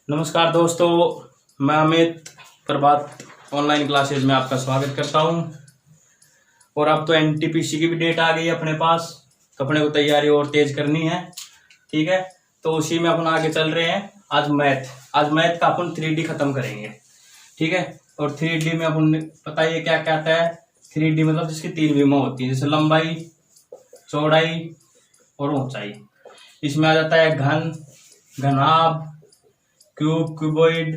नमस्कार दोस्तों, मैं अमित प्रभात ऑनलाइन क्लासेज में आपका स्वागत करता हूं। और अब तो एनटीपीसी की भी डेट आ गई है अपने पास, तो अपने को तैयारी और तेज करनी है। ठीक है, तो उसी में अपन आगे चल रहे हैं। आज मैथ का अपन 3D खत्म करेंगे। ठीक है, और 3D में अपन पता है क्या कहता है। 3D मतलब जिसकी 3 विमा होती है, जैसे लंबाई, चौड़ाई और ऊंचाई। इसमें आ जाता है घन, घनाभ, क्यूब, क्यूबॉइड,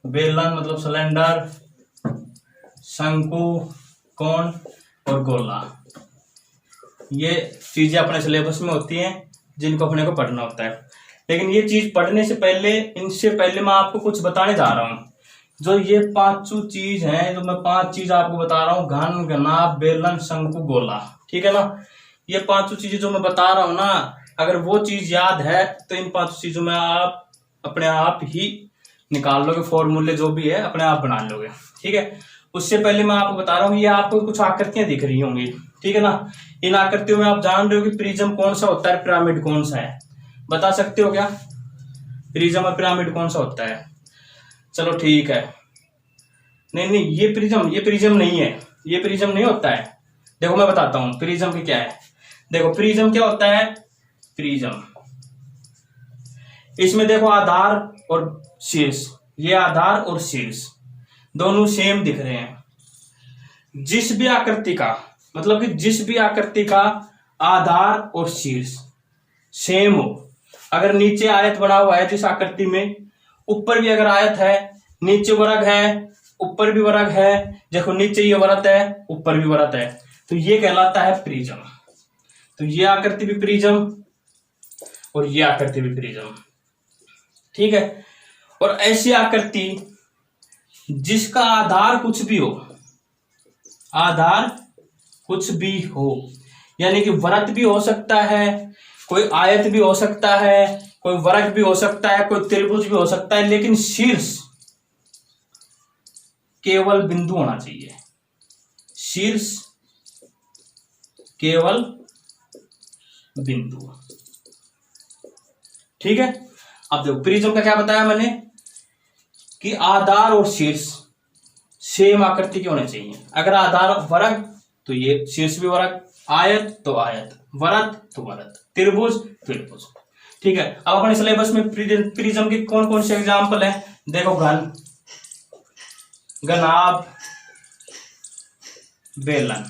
बेलन मतलब सिलेंडर, शंकु, कोण और गोला। ये चीजें अपने सिलेबस में होती हैं जिनको अपने को पढ़ना होता है। लेकिन ये चीज पढ़ने से पहले, इनसे पहले मैं आपको कुछ बताने जा रहा हूँ। जो ये पांचों चीज हैं, जो मैं 5 चीज आपको बता रहा हूँ, घन, घनाभ, बेलन, शंकु, गोला। ठीक है ना। ये पांचों चीजें जो मैं बता रहा हूँ ना, अगर वो चीज याद है तो इन 5 चीजों में आप अपने आप ही निकाल लोगे, फॉर्मूले जो भी है अपने आप बना लोगे। ठीक है, उससे पहले मैं आपको बता रहा हूँ, ये आपको कुछ आकृतियां दिख रही होंगी। ठीक है ना। इन आकृतियों में आप जान रहे हो कि प्रिज्म कौन सा होता है, पिरामिड कौन सा है। बता सकते हो क्या प्रिज्म और पिरामिड कौन सा होता है? चलो ठीक है। नहीं, ये प्रिज्म नहीं है, ये प्रिज्म नहीं होता है। देखो मैं बताता हूँ प्रिज्म की क्या है। देखो प्रिज्म क्या होता है। प्रिज्म, इसमें देखो आधार और शीर्ष, ये आधार और शीर्ष दोनों सेम दिख रहे हैं। जिस भी आकृति का मतलब कि जिस भी आकृति का आधार और शीर्ष सेम हो, अगर नीचे आयत बना हुआ है जिस आकृति में, ऊपर भी अगर आयत है, नीचे वर्ग है, ऊपर भी वर्ग है, देखो नीचे ये वृत्त है, ऊपर भी वृत्त है, तो ये कहलाता है प्रिज्म। तो ये आकृति भी प्रिज्म और ये आकृति भी प्रिज्म। ठीक है, और ऐसी आकृति जिसका आधार कुछ भी हो, आधार कुछ भी हो, यानी कि वृत्त भी हो सकता है, कोई आयत भी हो सकता है, कोई वर्ग भी हो सकता है, कोई त्रिभुज भी हो सकता है, लेकिन शीर्ष केवल बिंदु होना चाहिए। शीर्ष केवल बिंदु। ठीक है, अब देखो प्रिज्म का क्या बताया मैंने कि आधार और शीर्ष सेम आकृति के होने चाहिए। अगर आधार वर्ग तो ये शीर्ष भी वर्ग, आयत तो आयत, वृत्त तो वृत्त, त्रिभुज त्रिभुज। ठीक है, अब अपने सिलेबस में प्रिज्म के कौन कौन से एग्जाम्पल हैं। देखो घन, घनाभ, बेलन,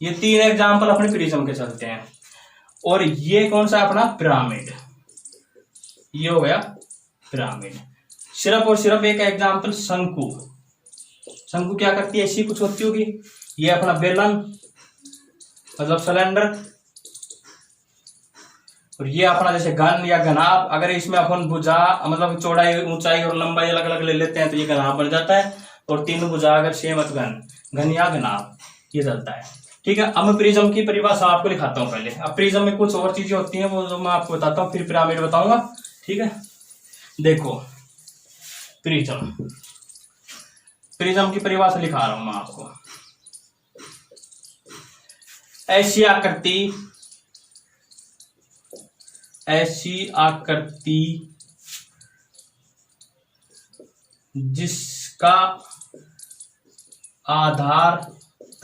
ये 3 एग्जाम्पल अपने प्रिज्म के चलते हैं। और ये कौन सा अपना पिरामिड, ये हो गया पिरामिड। सिर्फ और सिर्फ एक एग्जाम्पल शंकु। शंकु क्या करती है, ऐसी कुछ होती होगी। ये अपना बेलन मतलब सिलेंडर, और ये अपना जैसे घन या घनाभ। अगर इसमें अपन भुजा मतलब चौड़ाई, ऊंचाई और लंबाई अलग अलग ले लेते हैं तो ये घनाभ बन जाता है। और तीनों भुजा अगर सेम है तो घन या घनाभ ये चलता है। ठीक है, अब मैं प्रिज्म की परिभाषा आपको लिखाता हूँ पहले। अब प्रिज्म में कुछ और चीजें होती हैं वो जो मैं आपको बताता हूँ, फिर पिरामिड बताऊंगा। ठीक है, देखो प्रिज्म की परिभाषा लिखा रहा हूं मैं आपको। ऐसी आकृति जिसका आधार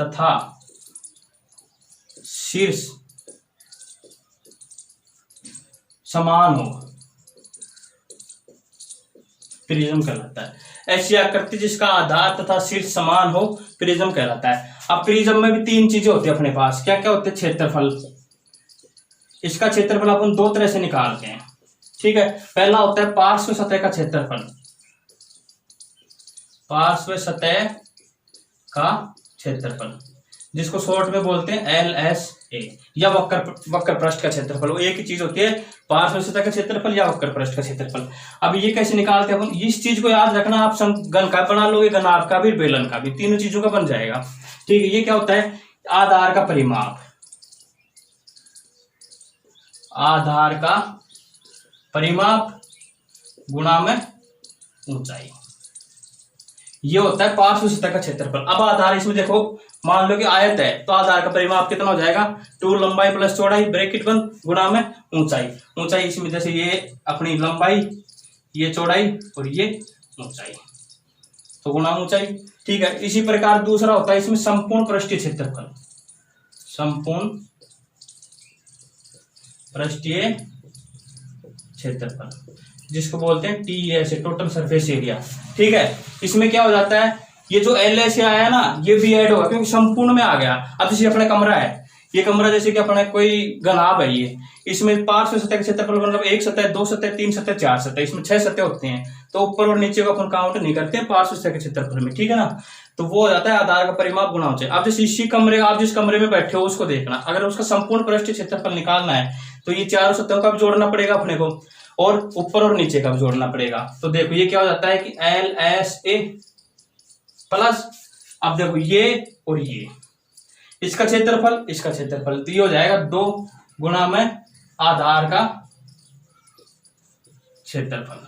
तथा शीर्ष समान हो, प्रिज्म कहलाता है। ऐसी आकृति जिसका आधार तथा शीर्ष समान हो, प्रिज्म कहलाता है। अब प्रिज्म में भी 3 चीजें होती है अपने पास। क्या क्या होते हैं? क्षेत्रफल। इसका क्षेत्रफल अपन 2 तरह से निकालते हैं। ठीक है, पहला होता है पार्श्व सतह का क्षेत्रफल, पार्श्व सतह का क्षेत्रफल, जिसको शॉर्ट में बोलते हैं LSA, या वक्र पृष्ठ का क्षेत्रफल। वो एक ही चीज होती है, पार्श्व सतह का क्षेत्रफल या वक्र पृष्ठ का क्षेत्रफल। अब ये कैसे निकालते हैं अपन, इस चीज को याद रखना। आप घन का बना लोगे, घनाभ का भी, बेलन का भी, तीनों चीजों का बन जाएगा। ठीक है, ये क्या होता है, आधार का परिमाप, आधार का परिमाप गुणा में ऊंचाई, ये होता है पार्श्व सतह का क्षेत्रफल। अब आधार, इसमें देखो मान लो कि आयत है तो आधार का परिमाप कितना हो जाएगा, 2 लंबाई प्लस चौड़ाई ब्रैकेट बंद गुणा में ऊंचाई। ऊंचाई इसमें जैसे ये अपनी लंबाई, ये चौड़ाई और ये ऊंचाई, तो गुणा ऊंचाई। ठीक है, इसी प्रकार दूसरा होता है इसमें संपूर्ण पृष्ठीय क्षेत्रफल, संपूर्ण पृष्ठीय क्षेत्रफल जिसको बोलते हैं टीएस, टोटल सरफेस एरिया। ठीक है, इसमें क्या हो जाता है, ये जो एल से आया ना ये भी ऐड होगा क्योंकि संपूर्ण में आ गया। अब जैसे अपना कमरा है, ये कमरा जैसे कि अपना कोई घनाभ है, ये इसमें पार्श्व सतह के क्षेत्रफल मतलब एक सतह, दो सतह, तीन सतह, चार सतह, इसमें 6 सतह होते हैं, तो ऊपर और नीचे को अपन काउंट नहीं करते पार्श्व सतह के क्षेत्रफल में। ठीक है ना, तो वो हो जाता है आधार का परिमाप गुणा ऊंचाई। अब जैसे इसी कमरे, आप जिस कमरे में बैठे हो उसको देखना, अगर उसका संपूर्ण पृष्ठीय क्षेत्रफल निकालना है तो ये चारों सतहों का भी जोड़ना पड़ेगा अपने को, और ऊपर और नीचे का भी जोड़ना पड़ेगा। तो देखो ये क्या हो जाता है कि एल एस ए प्लस, अब देखो ये और ये, इसका क्षेत्रफल इसका क्षेत्रफल, तो ये हो जाएगा 2 गुणा में आधार का क्षेत्रफल।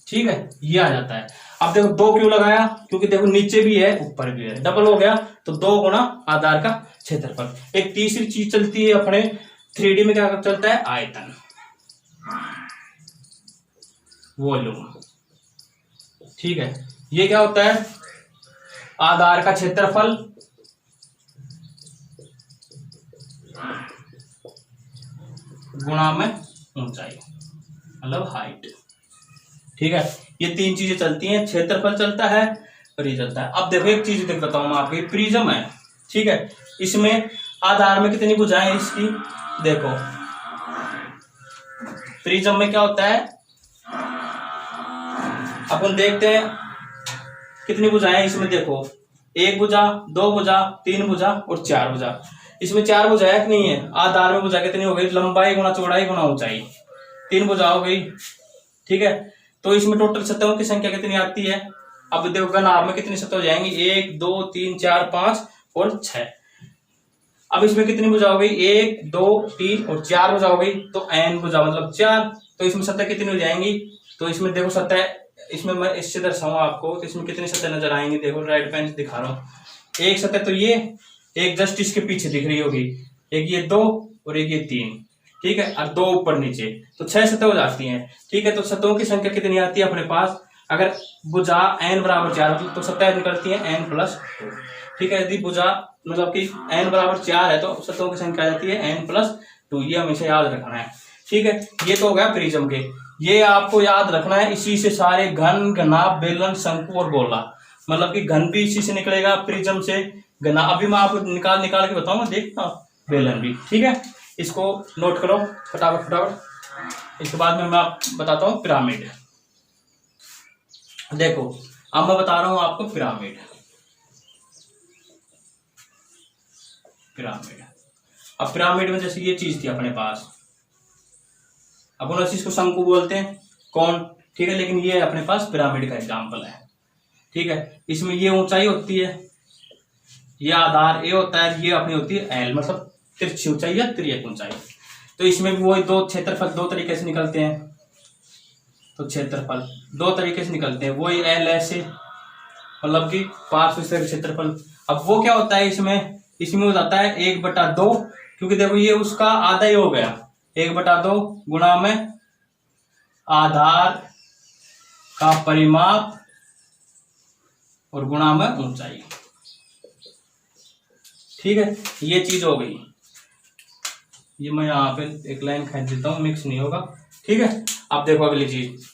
ठीक है, ये आ जाता है। अब देखो 2 क्यों लगाया, क्योंकि देखो नीचे भी है ऊपर भी है, डबल हो गया, तो 2 गुणा आधार का क्षेत्रफल। एक तीसरी चीज चलती है अपने 3D में, क्या चलता है, आयतन, वॉल्यूम। ठीक है, ये क्या होता है, आधार का क्षेत्रफल गुणा में ऊंचाई मतलब हाइट। ठीक है, ये 3 चीजें चलती हैं, क्षेत्रफल चलता है और ये चलता है। अब देखो एक चीज देख बताऊं मैं आपको, प्रिज्म है। ठीक है, इसमें आधार में कितनी भुजाएं इसकी, देखो प्रिज्म में क्या होता है, अपन देखते हैं कितनी भुजाएं इसमें, देखो 1 भुजा, 2 भुजा, 3 भुजा और 4 भुजा। इसमें 4 भुजाएं नहीं है, आधार में भुजा कितनी हो गई, लंबाई गुणा चौड़ाई गुणा ऊंचाई, 3 भुजा हो गई। ठीक है, तो इसमें टोटल सतहों की संख्या कितनी आती है, अब देखो घनाभ में कितनी सतह हो जाएंगी, 1 2 3 4 5 और 6। अब इसमें कितनी भुजा हो गई, 1 2 3 और 4 भुजा हो गई, तो n भुजा मतलब 4, तो इसमें सतह कितनी हो जाएंगी, तो इसमें देखो सतह, इसमें मैं इससे दर्शाऊं आपको, तो इसमें कितनी सतह नजर आएंगी, देखो राइट पेन दिखा रहा हूं, एक सतह तो ये, एक जस्ट इसके पीछे दिख रही होगी, एक ये 2 और एक ये 3। ठीक है, और 2 ऊपर नीचे, तो 6 सतह हो जाती हैं। ठीक है, तो सतहों की संख्या कितनी आती है अपने पास, अगर भुजा n बराबर 4 तो सतह निकलती है n + 2। ठीक है, यदि भुजा मतलब कि n बराबर 4 है तो सतहों की संख्या आ जाती है n + 2, ये हमेशा याद रखना है। ठीक है, ये तो हो गया प्रिज्म के, ये आपको याद रखना है। इसी से सारे घन, घनाभ, बेलन, शंकु और गोला, मतलब कि घन भी इसी से निकलेगा प्रिज्म से, घना अभी मैं आपको निकाल के बताऊंगा, देखना बेलन भी। ठीक है, इसको नोट करो फटाफट। इसके बाद में मैं बताता हूँ पिरामिड। देखो अब मैं बता रहा हूं आपको पिरामिड। अब पिरामिड में जैसे ये चीज थी अपने पास, अपन उस चीज को शंकु बोलते हैं, कौन, ठीक है, लेकिन ये अपने पास पिरामिड का एग्जाम्पल है। ठीक है, इसमें ये ऊंचाई होती है, ये आधार ए होता है, ये अपनी होती है एल, मतलब तिरछी ऊंचाई या तिर्यक ऊंचाई। तो इसमें भी वही 2 क्षेत्रफल 2 तरीके से निकलते हैं, तो क्षेत्रफल 2 तरीके से निकलते हैं, वही एल ऐसे मतलब कि पार्श्व सतह क्षेत्रफल। अब वो क्या होता है, इसमें हो जाता है 1/2, क्योंकि देखो ये उसका आधा ही हो गया, 1/2 गुणा में आधार का परिमाप और गुणा में ऊंचाई। ठीक है, ये चीज हो गई, ये मैं यहाँ पे एक लाइन खींच देता हूँ, मिक्स नहीं होगा। ठीक है, अब देखो अगली चीज,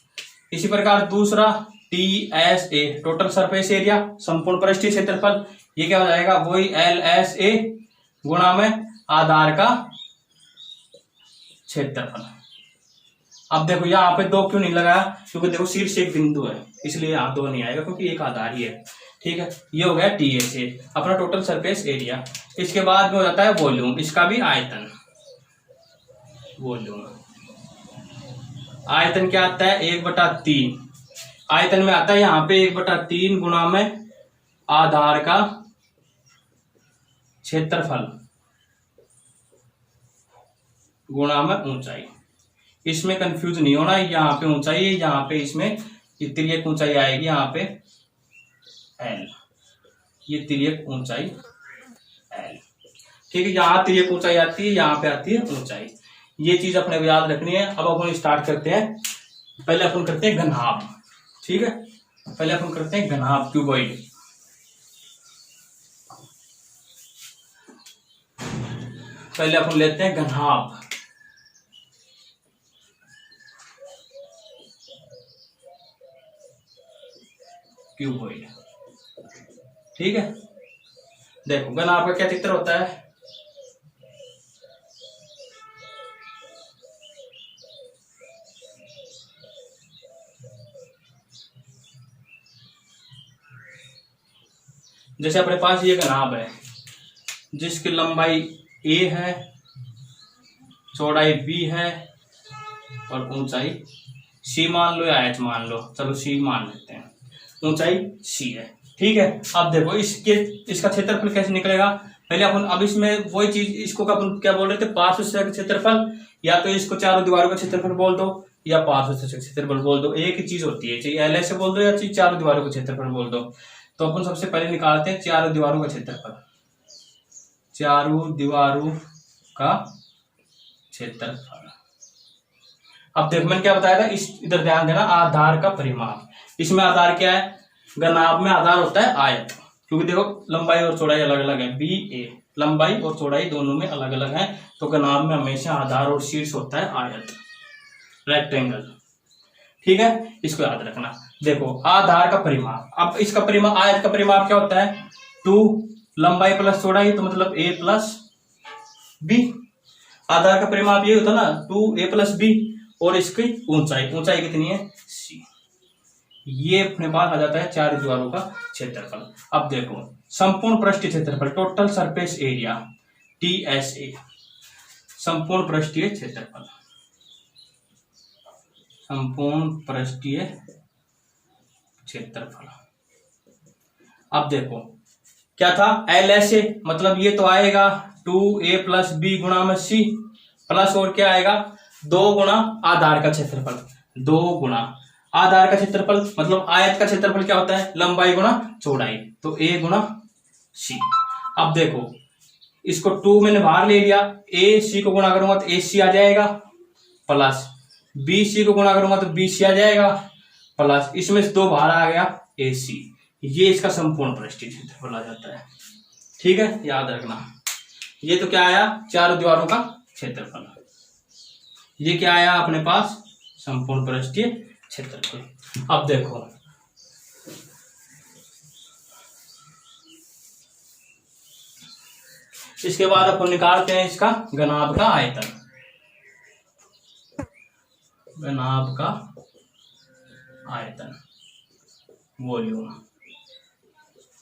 इसी प्रकार दूसरा TSA टोटल सरफेस एरिया, संपूर्ण पृष्ठीय क्षेत्रफल, ये क्या हो जाएगा, वही LSA गुणा में आधार का क्षेत्रफल। अब देखो यहाँ पे 2 क्यों नहीं लगाया, क्योंकि देखो शीर्ष एक बिंदु है, इसलिए यहाँ 2 नहीं आएगा, क्योंकि एक आधार ही है। ठीक है, ये हो गया TSA अपना टोटल सरफेस एरिया। इसके बाद में हो जाता है वॉल्यूम, इसका भी आयतन, वॉल्यूम आयतन क्या आता है, 1/3 आयतन में आता है यहाँ पे 1/3 गुणा में आधार का क्षेत्रफल गुणा में ऊंचाई। इसमें कंफ्यूज नहीं होना, यहाँ पे ऊंचाई है, यहाँ पे इसमें तिर्यक ऊंचाई आएगी, यहाँ पे L, ये तिर्यक ऊंचाई L। ठीक है, यहाँ तिर्यक ऊंचाई आती है, यहाँ पे आती है ऊंचाई। ये चीज अपने को याद रखनी है। अब अपन स्टार्ट करते हैं। पहले अपन करते हैं घनाभ, ठीक है। पहले अपन करते हैं घनाभ क्यूबॉइड। पहले अपन लेते हैं घनाभ। क्यूबॉइड, ठीक है। देखो घनाभ का क्या चित्र होता है। जैसे अपने पास ये घनाभ है जिसकी लंबाई a है, चौड़ाई b है और ऊंचाई c मान लो या h मान लो, चलो c मान लेते हैं, ऊंचाई c है, ठीक है। अब देखो इसका क्षेत्रफल कैसे निकलेगा। पहले अपन अब इसमें वही चीज, इसको अपन क्या बोल रहे थे, पार्श्व क्षेत्रफल, या तो इसको चारों दीवारों का क्षेत्रफल बोल दो या पार्श्व क्षेत्रफल बोल दो, एक ही चीज होती है, चाहे एल से बोल दो या चारों दीवारों का क्षेत्रफल बोल दो। तो अपन सबसे पहले निकालते हैं चारों दीवारों का क्षेत्रफल। चारों दीवारों का क्षेत्रफल। अब देखो मैंने क्या बताया था, इस इधर ध्यान देना, आधार का परिमाप। इसमें आधार क्या है, घनाभ में आधार होता है आयत, क्योंकि देखो लंबाई और चौड़ाई अलग अलग है, बी ए लंबाई और चौड़ाई दोनों में अलग अलग है। तो घनाभ में हमेशा आधार और शीर्ष होता है आयत, रेक्टेंगल, ठीक है। इसको याद रखना। देखो आधार का परिमाप, अब इसका परिमाप, आयत का परिमाप क्या होता है, 2 लंबाई प्लस चौड़ाई, तो मतलब a प्लस बी। आधार का परिमाप ये होता है ना, 2a प्लस बी, और इसकी ऊंचाई, ऊंचाई कितनी है c। ये अपने पास आ जाता है चार दीवारों का क्षेत्रफल। अब देखो संपूर्ण पृष्ठीय क्षेत्रफल, टोटल सरफेस एरिया, TSA, संपूर्ण पृष्ठीय क्षेत्रफल, संपूर्ण पृष्ठीय क्षेत्रफल। अब देखो क्या था, LSA, मतलब ये तो आएगा 2a प्लस बी गुणा में c, प्लस और क्या आएगा 2 गुणा आधार का क्षेत्रफल, 2 गुणा आधार का क्षेत्रफल, मतलब आयत का क्षेत्रफल क्या होता है, लंबाई गुणा चौड़ाई, तो a गुणा c। अब देखो इसको 2 मैंने बाहर ले लिया, AC को गुणा करूंगा तो AC आ जाएगा, प्लस BC को गुणा करूंगा तो BC आ जाएगा, प्लस इसमें से 2 बाहर आ गया AC। ये इसका संपूर्ण पृष्ठीय क्षेत्रफल आ जाता है, ठीक है, याद रखना। ये तो क्या आया, चारों दीवारों का क्षेत्रफल। ये क्या आया अपने पास, संपूर्ण पृष्ठीय क्षेत्रफल। अब देखो इसके बाद अपन निकालते हैं इसका घनाभ का आयतन, घनाभ का आयतन, वॉल्यूम,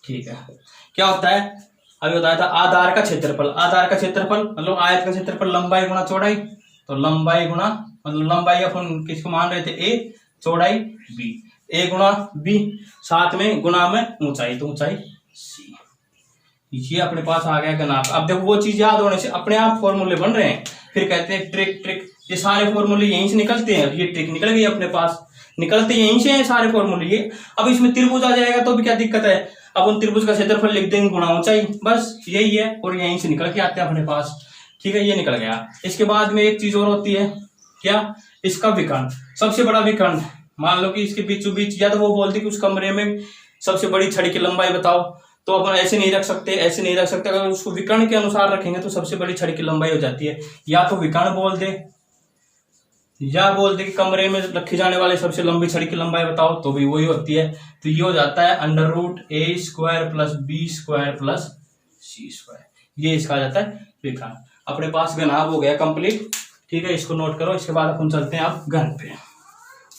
ठीक है। क्या होता है, अभी बताया था आधार का क्षेत्रफल, आधार का क्षेत्रफल मतलब आयत का क्षेत्रफल लंबाई गुणा चौड़ाई, तो लंबाई गुणा, मतलब लंबाई अपन किसको मान रहे थे a, चौड़ाई b, a गुणा b, साथ में गुणा में ऊंचाई, तो ऊंचाई c। ये अपने पास आ गया घनाभ। अब देखो वो चीज याद होने से अपने आप फॉर्मूले बन रहे हैं, फिर कहते हैं ट्रिक, ये सारे फॉर्मूले यहीं से निकलते हैं। ये ट्रिक निकल गई अपने पास, निकलते यहीं से हैं सारे फॉर्मूले। ये अब इसमें त्रिभुज आ जाएगा तो भी क्या दिक्कत है, अब उन त्रिभुज का क्षेत्रफल लिख देंगे गुणा ऊंचाई, बस यही है, और यहीं से निकल के आते हैं अपने पास, ठीक है। ये निकल गया। इसके बाद में एक चीज और होती है, क्या, इसका विकर्ण, सबसे बड़ा विकर्ण। मान लो कि इसके बीचों बीच, या तो वो बोलते कि उस कमरे में सबसे बड़ी छड़ी की लंबाई बताओ, तो अपन ऐसे नहीं रख सकते, ऐसे नहीं रख सकते, अगर उसको विकर्ण के अनुसार रखेंगे तो सबसे बड़ी छड़ी की लंबाई हो जाती है। या तो विकर्ण बोल दे, या बोल दे कि कमरे में रखी जाने वाली सबसे लंबी छड़ी की लंबाई बताओ, तो भी वही होती है। तो ये हो जाता है √a² plus b² plus c²। ये इसका आ जाता है विकर्ण। अपने पास घनाभ हो गया कंप्लीट, ठीक है, इसको नोट करो। इसके बाद अपन चलते हैं अब घन पे।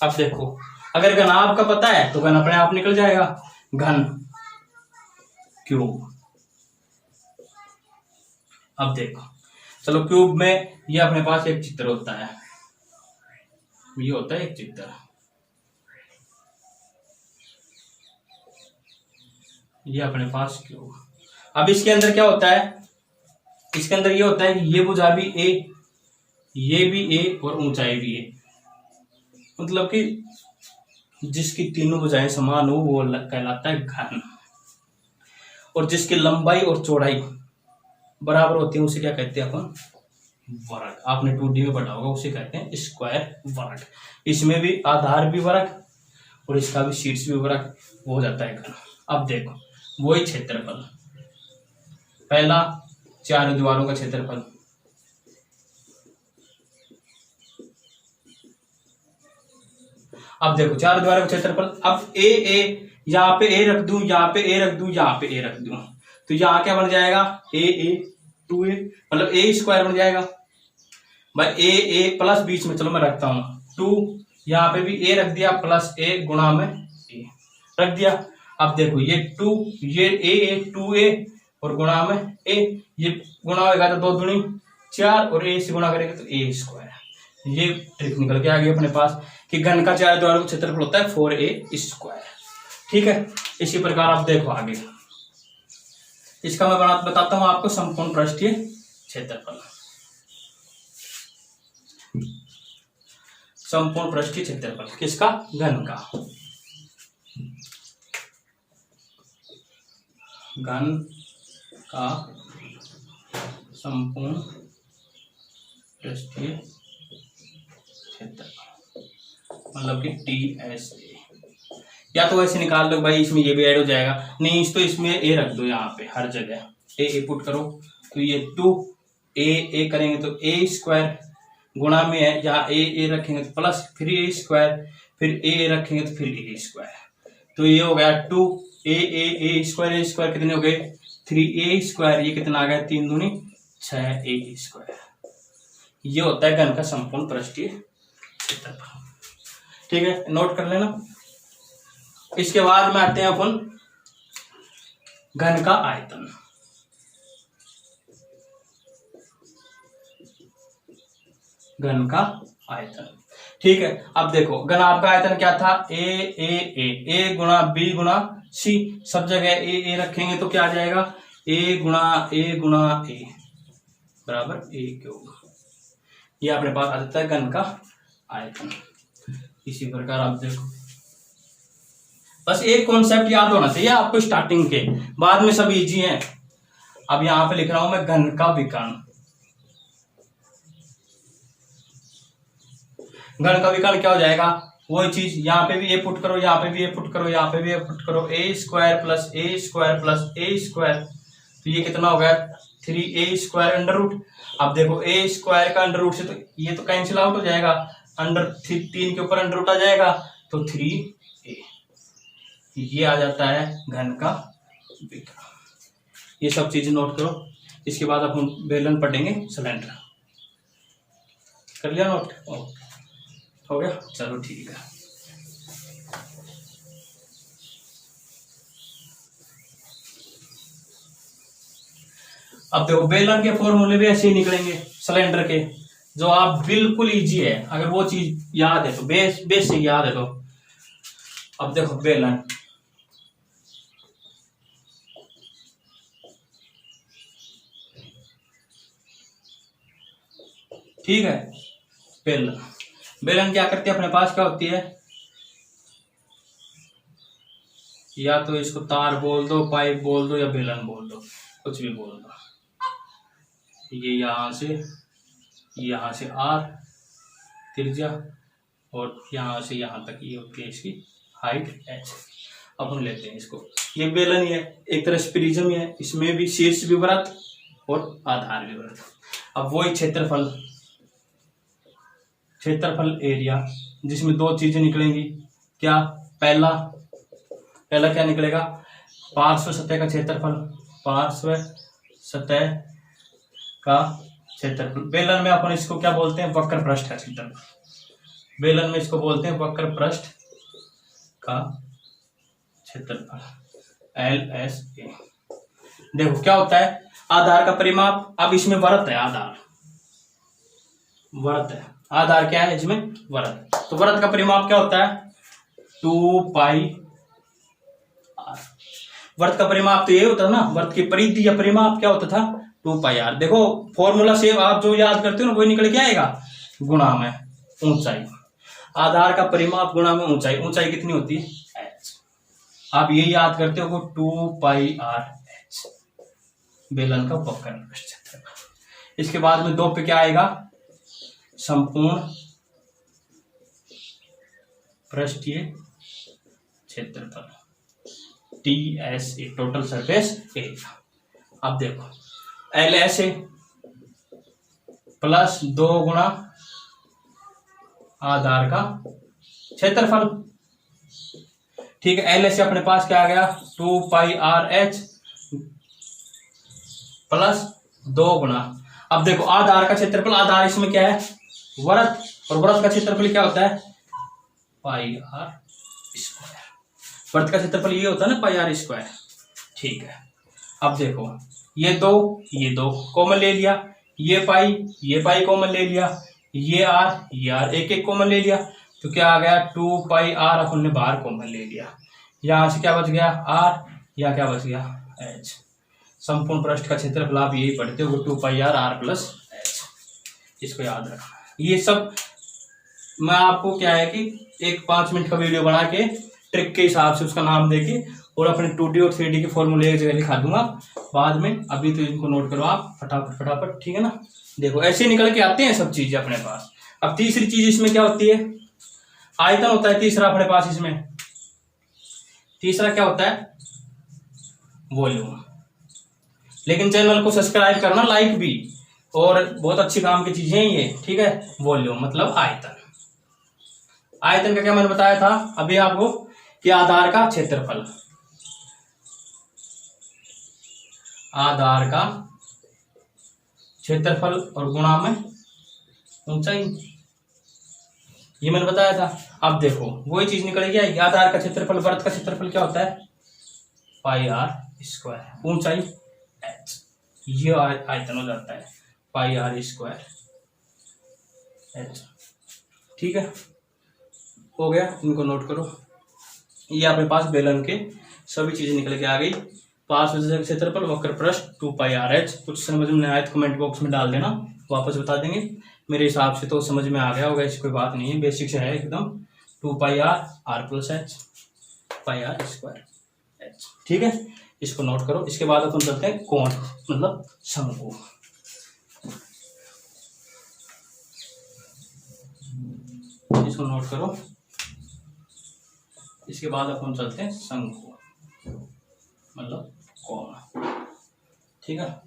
अब देखो अगर घनाभ का पता है तो घन अपने आप निकल जाएगा, घन क्यूब। अब देखो चलो क्यूब में ये अपने पास एक चित्र होता है, ये होता है एक चित्र, ये अपने पास क्यूब। अब इसके अंदर क्या होता है, इसके अंदर ये होता है कि ये भुजा भी a, ये भी a और ऊंचाई भी a, मतलब कि जिसकी तीनों भुजाएं समान हो वो कहलाता है घन। और जिसकी लंबाई और चौड़ाई बराबर होती है उसे क्या कहते हैं अपन, वर्ग। आपने 2D में पढ़ा होगा, उसे कहते हैं स्क्वायर वर्ग। इसमें भी आधार भी वर्ग और इसका भी शीर्ष भी वर्ग हो जाता है घन। अब देखो वही क्षेत्रफल, पहला चार दीवारों का क्षेत्रफल, अब देखो चार दीवारों का क्षेत्रफल। अब ए यहाँ पे ए रख दूं, यहाँ पे ए रख दूं, यहाँ पे ए रख दूं, तो यहाँ क्या बन जाएगा, ए 2a, मतलब ए स्क्वायर बन जाएगा भाई। ए प्लस बीच में, चलो मैं रखता हूं 2, यहाँ पे भी ए रख दिया प्लस ए गुणा में ए रख दिया। अब देखो ये 2, ये ए 2a और गुणा में ए, ये गुणा होगा तो 2 दूनी 4 और ए से गुणा करेंगे तो ए स्क्वायर। ये ट्रिक निकल के आ गई अपने पास कि घन का चार द्वारों का क्षेत्रफल होता है 4a स्क्वायर। ठीक है, इसी प्रकार आप देखो आगे, इसका मैं बताता हूं आपको संपूर्ण पृष्ठीय क्षेत्रफल। संपूर्ण पृष्ठीय क्षेत्रफल किसका, घन का। घन का संपूर्ण पृष्ठीय क्षेत्रफल मतलब कि TSA। या तो ऐसे निकाल लो भाई, इसमें ये भी ऐड हो जाएगा, नहीं तो इसमें ए रख दो, यहाँ पे हर जगह ए पुट करो तो ये 2a करेंगे तो ए स्क्वायर गुणा में है, जहाँ ए रखेंगे तो प्लस फिर ए स्क्वायर, फिर ए रखेंगे तो फिर ए स्क्वायर, तो ये हो गया 2a स्क्वायर कितने हो गए 3a स्क्वायर, ये कितना आ गया 3 दूनी 6a स्क्वायर। ये होता है घन का संपूर्ण पृष्ठीय क्षेत्रफल। ठीक है, नोट कर लेना। इसके बाद में आते हैं अपन घन का आयतन। घन का आयतन, ठीक है। अब देखो घन आपका आयतन क्या था, ए गुणा बी गुणा सी, सब जगह ए रखेंगे तो क्या आ जाएगा, ए गुणा ए बराबर ए क्यूब। ये अपने पास आ जाता है घन का आयतन। इसी प्रकार आप देखो, बस एक कॉन्सेप्ट याद होना चाहिए आपको स्टार्टिंग के, बाद में सब इजी है। अब यहां पे लिख रहा हूं मैं घन का विकर्ण। घन का विकर्ण क्या हो जाएगा, वही चीज, यहाँ पे भी ए पुट करो, यहाँ पे भी ए पुट करो, यहाँ पे भी ए पुट करो, ए स्क्वायर प्लस ए स्क्वायर प्लस ए स्क्वायर, तो ये कितना हो गया 3a स्क्वायर अंडर रूट। अब देखो ए स्क्वायर का अंडर रूट से तो ये तो कैंसिल आउट हो जाएगा, अंडर 3 के ऊपर अंडर रूट आ जाएगा तो 3a। ये आ जाता है घन का विकर्ण। ये सब चीजें नोट करो। इसके बाद अपन बेलन पढ़ेंगे सिलेंडर। कर लिया नोट, ओके हो गया, चलो ठीक है। अब देखो बेलन के फॉर्मूले भी ऐसे ही निकलेंगे सिलेंडर के, जो आप बिल्कुल इजी है, अगर वो चीज याद है तो बेस से याद है तो। अब देखो बेलन, ठीक है। बेलन क्या करती है, अपने पास क्या होती है, या तो इसको तार बोल दो, पाइप बोल दो, या बेलन बोल दो, कुछ भी बोल दो। ये यहां से R त्रिज्या और यहां से यहां तक ये होती है इसकी हाइट h। अब हम लेते हैं इसको, ये बेलन ही है, एक तरह से प्रिज्म ही है, इसमें भी शीर्ष भी वृत्त और आधार भी वृत्त। अब वही क्षेत्रफल एरिया, जिसमें दो चीजें निकलेंगी, क्या, पहला क्या निकलेगा, पार्श्व सतह का क्षेत्रफल, पार्श्व सतह का क्षेत्रफल। बेलन में अपन इसको क्या बोलते हैं, वक्र पृष्ठ का क्षेत्रफल। बेलन में इसको बोलते हैं वक्र पृष्ठ का क्षेत्रफल, LSA। देखो क्या होता है, आधार का परिमाप, अब इसमें वृत्त है, आधार क्या है इसमें, वृत्त, तो वृत्त का परिमाप क्या होता है 2πr। वृत्त का परिमाप तो ये होता है ना, वृत्त की परिधि या परिमाप क्या होता था 2πr। देखो फॉर्मूला से आप जो याद करते हो ना वही निकल के आएगा, गुणा में ऊंचाई, आधार का परिमाप गुणा में ऊंचाई, ऊंचाई कितनी होती है h। आप ये याद करते हो 2πrh, बेलन का वक्र पृष्ठ क्षेत्रफल। इसके बाद में 2 पे क्या आएगा, संपूर्ण पृष्ठीय क्षेत्रफल TSA, टोटल सरफेस एरिया। अब देखो LSA प्लस 2 गुणा आधार का क्षेत्रफल। ठीक है, LSA अपने पास क्या आ गया, 2 पाई RH प्लस 2 गुणा, अब देखो आधार का क्षेत्रफल, आधार इसमें क्या है, वृत्त, और वृत्त का क्षेत्रफल क्या होता है, पाई R स्क्वायर। वृत्त का क्षेत्रफल ये होता है ना, पाई R स्क्वायर। ठीक है, अब देखो ये 2 कॉमन ले लिया, ये पाई कॉमन ले लिया, ये R एक एक कॉमन ले लिया, तो क्या आ गया, 2 पाई R अपन ने बाहर कॉमन ले लिया। यहां से क्या बच गया, R, या क्या बच गया, H। संपूर्ण पृष्ठ का क्षेत्रफल आप यही पढ़ते हो, 2 पाई R प्लस H। इसको याद रखना। ये सब मैं आपको क्या है कि एक 5 मिनट का वीडियो बना के ट्रिक के हिसाब से उसका नाम देके और अपने 2D और 3D के फॉर्मूले एक जगह लिखा दूंगा बाद में। अभी तो इनको नोट करो आप फटाफट, ठीक है ना। देखो ऐसे निकल के आते हैं सब चीजें अपने पास। अब तीसरी चीज इसमें क्या होती है, आयतन होता है तीसरा अपने पास। इसमें तीसरा क्या होता है, वॉल्यूम। लेकिन चैनल को सब्सक्राइब करना, लाइक भी, और बहुत अच्छी काम की चीजें हैं ये, ठीक है। वॉल्यूम मतलब आयतन। आयतन का क्या मैंने बताया था अभी आपको कि आधार का क्षेत्रफल, आधार का क्षेत्रफल और गुणा में ऊंचाई, ये मैंने बताया था। अब देखो वही चीज निकल गया, आधार का क्षेत्रफल, वृत्त का क्षेत्रफल क्या होता है, पाई R स्क्वायर, ऊंचाई H, ये आयतन हो जाता है पाई R स्क्वायर H। ठीक है, हो गया, इनको नोट करो। ये अपने पास बेलन के सभी चीजें निकल के आ गई। पास क्षेत्रफल, वक्र पृष्ठ, 2 पाई RH। कुछ समझ में आए तो कमेंट बॉक्स में डाल देना, वापस बता देंगे। मेरे हिसाब से तो समझ में आ गया होगा, ऐसी कोई बात नहीं है, बेसिक से है एकदम। 2 पाई R प्लस H, पाई R स्क्वायर H। ठीक है, इसको नोट करो। इसके बाद अपन चलते हैं कोण, मतलब शंकु। इसको नोट करो। इसके बाद अपन चलते हैं शंकु, मतलब कोण। ठीक है,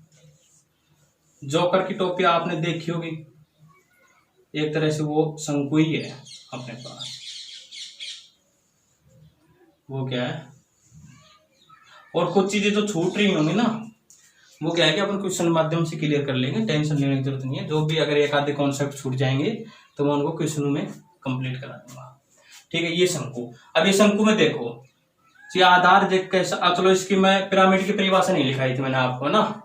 जोकर की टोपी आपने देखी होगी, एक तरह से वो शंकु ही है अपने पास। वो क्या है, और कुछ चीजें तो छूट रही होंगी ना, वो क्या है कि अपन क्वेश्चन माध्यम से क्लियर कर लेंगे, टेंशन लेने की जरूरत नहीं है। जो भी अगर एक आधे कॉन्सेप्ट छूट जाएंगे तो मैं उनको क्वेश्चनों में कंप्लीट करा दूंगा। ठीक है, ये शंकु। अब ये शंकु में देखो, ये आधार देख कैसा, चलो इसकी मैं पिरामिड की परिभाषा नहीं लिखाई थी मैंने आपको ना।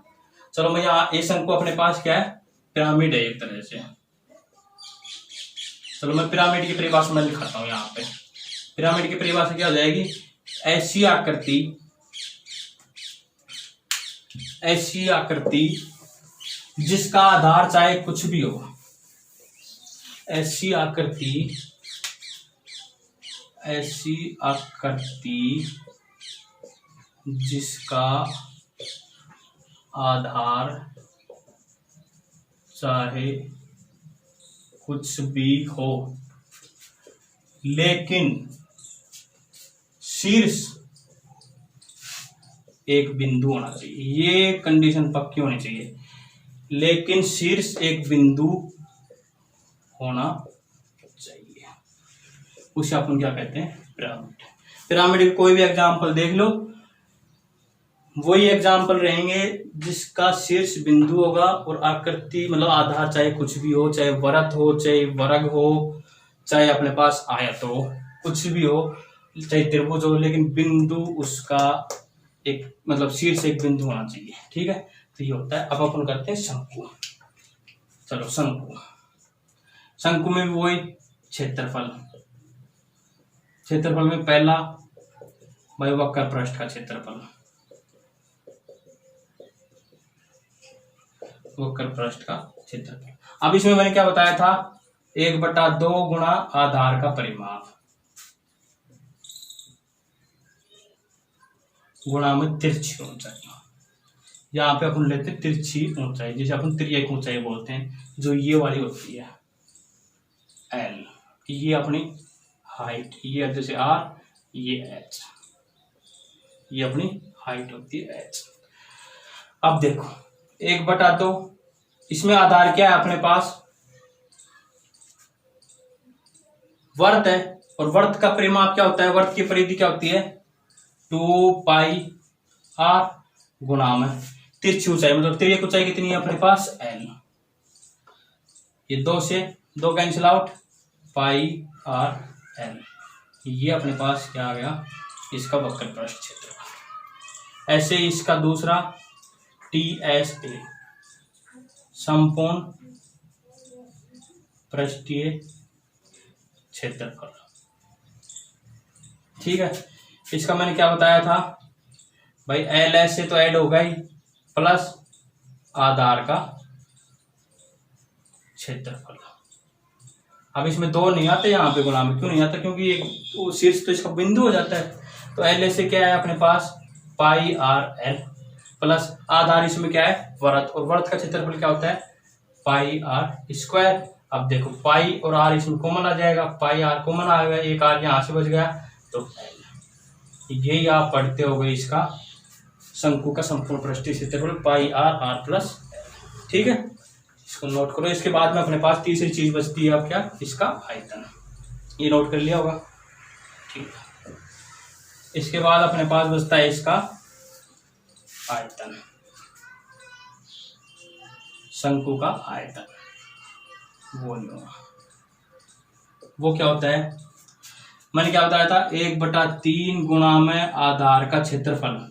चलो मैं यहाँ, ये शंकु अपने पास क्या है, पिरामिड है एक तरह से। चलो मैं पिरामिड की परिभाषा में लिखाता हूँ यहाँ पे। पिरामिड की परिभाषा क्या हो जाएगी, ऐसी आकृति जिसका आधार चाहे कुछ भी हो, ऐसी आकृति जिसका आधार चाहे कुछ भी हो, लेकिन शीर्ष एक बिंदु होना चाहिए। ये कंडीशन पक्की होनी चाहिए, लेकिन शीर्ष एक बिंदु होना चाहिए। उसे अपन क्या कहते हैं, पिरामिड। पिरामिड के कोई भी एग्जाम्पल देख लो, वही एग्जाम्पल रहेंगे जिसका शीर्ष बिंदु होगा और आकृति मतलब आधार चाहे कुछ भी हो, चाहे वृत्त हो, चाहे वर्ग हो, चाहे अपने पास आयत हो, कुछ भी हो, चाहे त्रिभुज हो, लेकिन बिंदु उसका एक मतलब शीर्ष एक बिंदु होना चाहिए। ठीक है, तो ये होता है। अब अपन करते हैं शंकु। चलो शंकु में भी वही क्षेत्रफल में पहला भाई वक्र पृष्ठ का क्षेत्रफल, वक्र पृष्ठ का क्षेत्रफल। अब इसमें मैंने क्या बताया था, 1/2 गुणा आधार का परिमाप गुणा में तिरछी ऊंचाई। यहाँ पे अपन लेते हैं तिरछी ऊंचाई, जैसे अपन तिर्यक ऊंचाई बोलते हैं, जो ये वाली होती है एल, ये अपनी हाइट, ये जैसे आर, ये एच, ये अपनी हाइट होती है एच। अब देखो 1/2, इसमें आधार क्या है अपने पास, वर्त है, और वर्त का परिमाप क्या होता है, वर्त की परिधि क्या होती है 2πr गुणा में तिरछी ऊंचाई, मतलब तिर्यक ऊंचाई कितनी है अपने पास एल, ये 2 से 2 कैंसिल आउट, πr/l, ये अपने पास क्या आ गया इसका वक्र पृष्ठ क्षेत्रफल। ऐसे इसका दूसरा TSA संपूर्ण पृष्ठीय क्षेत्रफल, ठीक है। इसका मैंने क्या बताया था भाई, LS से तो ऐड होगा ही, प्लस आधार का क्षेत्रफल। अब इसमें 2 नहीं आते यहाँ पे गुणा में, क्यों नहीं आता, क्योंकि एक शीर्ष तो इसका बिंदु हो जाता है। तो LS से क्या है अपने पास πr/l, प्लस आधार इसमें क्या है वर्त, और वर्त का क्षेत्रफल क्या होता है πr²। अब देखो पाई और r इसमें कॉमन आ जाएगा, πr कॉमन आ गया, एक r यहाँ से बच गया, तो यही आप पढ़ते हो गए इसका शंकु का संपूर्ण पृष्ठीय क्षेत्रफल πr/r+, ठीक है, इसको नोट करो। इसके बाद में अपने पास तीसरी चीज बचती है अब क्या, इसका आयतन, ये नोट कर लिया होगा, ठीक है। इसके बाद अपने पास बचता है इसका आयतन, शंकु का आयतन, वो क्या होता है, मैंने क्या बताया था 1/3 गुणा में आधार का क्षेत्रफल,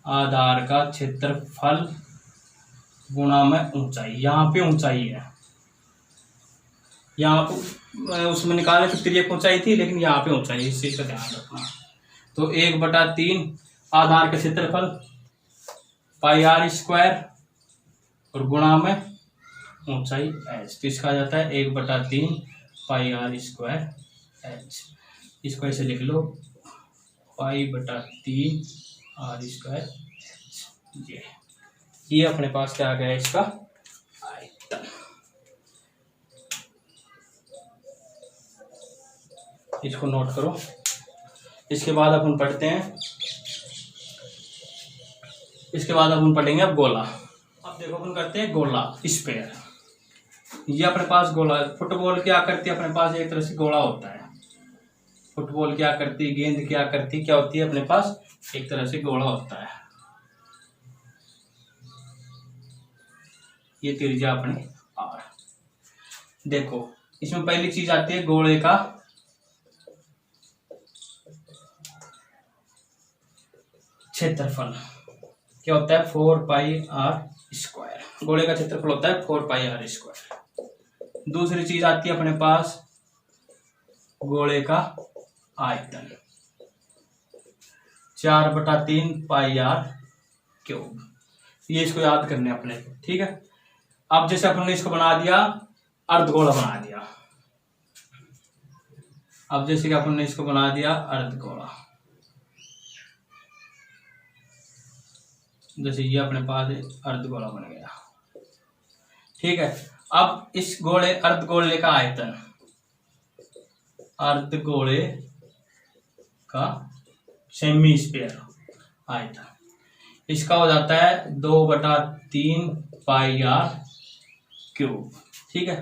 आधार का क्षेत्रफल गुणा में ऊंचाई, यहाँ पे ऊंचाई है, यहाँ पे उसमें निकाले तो तिर्यक ऊंचाई थी, लेकिन यहाँ पे ऊंचाई, इस चीज का ध्यान रखना। तो 1/3 आधार का क्षेत्रफल πr² और गुणा में ऊंचाई h, तो इसका आ जाता है 1/3 πr²h, इसको ऐसे लिख लो π/3 r²h, ये अपने पास क्या आ गया इसका आयतन। इसको नोट करो। इसके बाद अपन पढ़ते हैं, इसके बाद अपन पढ़ेंगे अब गोला। अब देखो अपन करते हैं गोला स्फीयर, ये अपने पास गोला, फुटबॉल की आकृति अपने पास एक तरह से गोला होता है, फुटबॉल की आकृति, गेंद की आकृति क्या होती है अपने पास एक तरह से गोला होता है। ये त्रिज्या अपने आर। देखो इसमें पहली चीज आती है गोले का क्षेत्रफल, क्या होता है 4πr², गोले का क्षेत्रफल होता है 4πr²। दूसरी चीज आती है अपने पास गोले का आयतन, 4/3 πr³, ये इसको याद करने अपने, ठीक है। अब जैसे अपने इसको बना दिया अर्धगोला बना दिया, अब जैसे कि अपन ने इसको बना दिया अर्धगोला, जैसे ये अपने पास अर्धगोला बन गया, ठीक है। अब इस गोले अर्धगोले का आयतन, अर्धगोले का सेमी स्फीयर आयतन, इसका हो जाता है 2/3 πr³, ठीक है।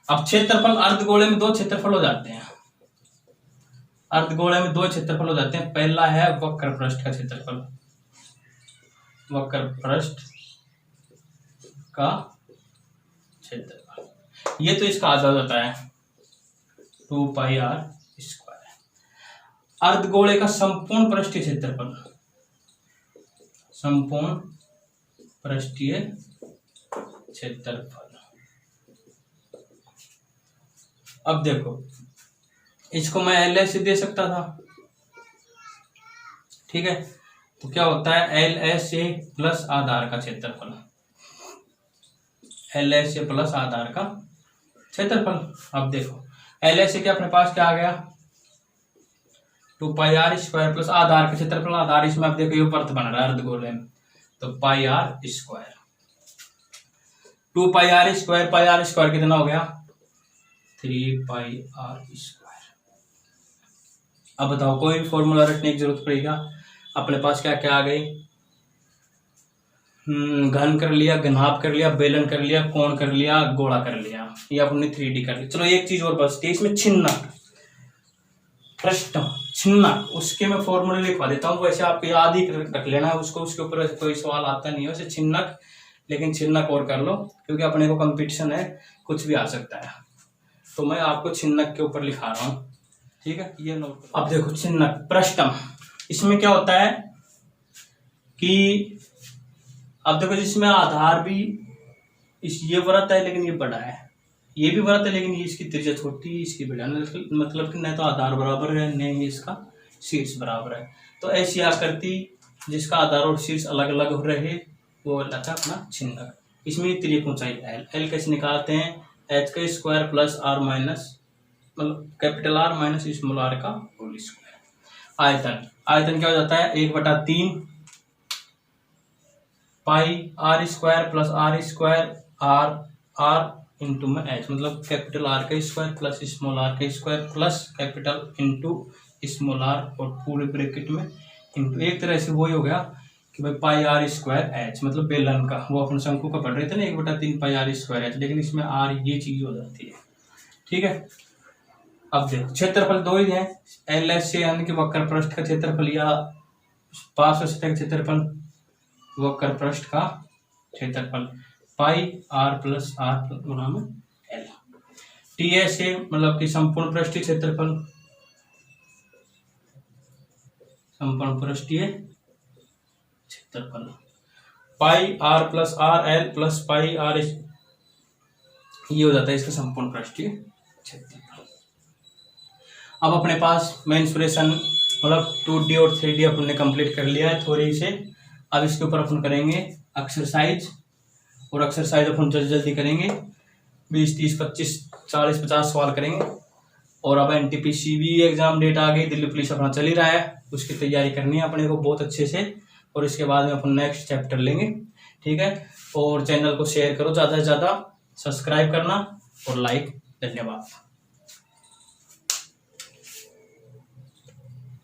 अब क्षेत्रफल अर्धगोले में 2 क्षेत्रफल हो जाते हैं, अर्धगोले में 2 क्षेत्रफल हो जाते हैं। पहला है वक्र पृष्ठ का क्षेत्रफल, वक्र पृष्ठ का क्षेत्रफल, ये तो इसका आधा होता है 2πr²। अर्धगोले का संपूर्ण पृष्ठीय क्षेत्रफल, संपूर्ण पृष्ठीय क्षेत्रफल। अब देखो इसको मैं LS से दे सकता था, ठीक है। तो क्या होता है LSA प्लस आधार का क्षेत्रफल, LSA प्लस आधार का क्षेत्रफल। अब देखो LSA के अपने पास क्या आ गया 2πr² प्लस आधार का क्षेत्रफल, आधार इसमें अब देखो ये वर्त बन रहा है अर्धगोले में, तो pi R square, 2 pi R square कितना हो गया 3 पाई आर स्क्वायर। अब बताओ कोई फॉर्मूला रखने की जरूरत पड़ेगा, अपने पास क्या क्या आ गई, घन कर लिया, घनाभ कर लिया, बेलन कर लिया, कोण कर लिया, गोला कर लिया, ये अपने 3D कर लिया। चलो एक चीज और बचती है इसमें, छिन्नक, पृष्ठ छिन्नक, उसके मैं फॉर्मूले लिखवा देता हूँ, वैसे आप याद ही रख लेना उसको, उसके ऊपर कोई सवाल आता नहीं है वैसे छिन्नक, लेकिन छिन्नक और कर लो क्योंकि अपने को कंपटीशन है, कुछ भी आ सकता है। तो मैं आपको छिन्नक के ऊपर लिखा रहा हूँ, ठीक है, ये नोट। अब देखो छिन्नक पृष्ठम, इसमें क्या होता है कि अब देखो जिसमें आधार भी ये वृत्त है लेकिन ये बड़ा है, ये भी वृत्त है लेकिन ये इसकी त्रिज्या छोटी है, इसकी बड़ा, मतलब कि न तो आधार बराबर है न ही इसका शीर्ष बराबर है। तो ऐसी आकृति जिसका आधार और शीर्ष अलग अलग हो रहे वो रहता है अपना छिन्नक। इसमें त्रिज्यक ऊंचाई एल कैसे निकालते हैं, एच का स्क्वायर प्लस आर माइनस मतलब capital R minus small R का होल स्क्वायर। आयतन क्या हो जाता है 1/3 pi R square plus R square R into में एच, मतलब कैपिटल आर का स्क्वायर प्लस स्मॉल आर का square plus capital into small R और पूरे ब्रैकेट में इंटू, एक तरह से वही हो गया कि भाई पाई आर स्क्वायर एच, मतलब बेलन का, वो अपन शंकु का पढ़ रहे थे ना 1/3 पाई आर स्क्वायर एच, लेकिन इसमें आर ये चीज हो जाती है, ठीक है। अब देखो क्षेत्रफल दो ही है, एल एस से यानी कि वक्र पृष्ठ का क्षेत्रफल या पार्श्व सतह का क्षेत्रफल, वक्र पृष्ठ का क्षेत्रफल पाई आर प्लस आर गुणा में एल। टी एस से मतलब कि संपूर्ण पृष्ठीय क्षेत्रफल, संपूर्ण पृष्ठीय क्षेत्रफल pi R plus R L plus pi R, ये हो जाता है इसका संपूर्ण पृष्ठीय क्षेत्रफल। अब अपने पास मेंसुरेशन मतलब 2D और 3D अपन ने कंप्लीट कर लिया है थोड़ी से। अब इसके ऊपर अपन करेंगे एक्सरसाइज, और एक्सरसाइज अपन जल्दी जल्दी करेंगे, 20, 30, 25, 40, 50 सवाल करेंगे। और अब NTPC भी एग्जाम डेट आ गई, दिल्ली पुलिस अपना चल ही रहा है, उसकी तैयारी करनी है अपने को बहुत अच्छे से, और इसके बाद में अपन नेक्स्ट चैप्टर लेंगे, ठीक है। और चैनल को शेयर करो ज़्यादा से ज़्यादा, सब्सक्राइब करना और लाइक, धन्यवाद।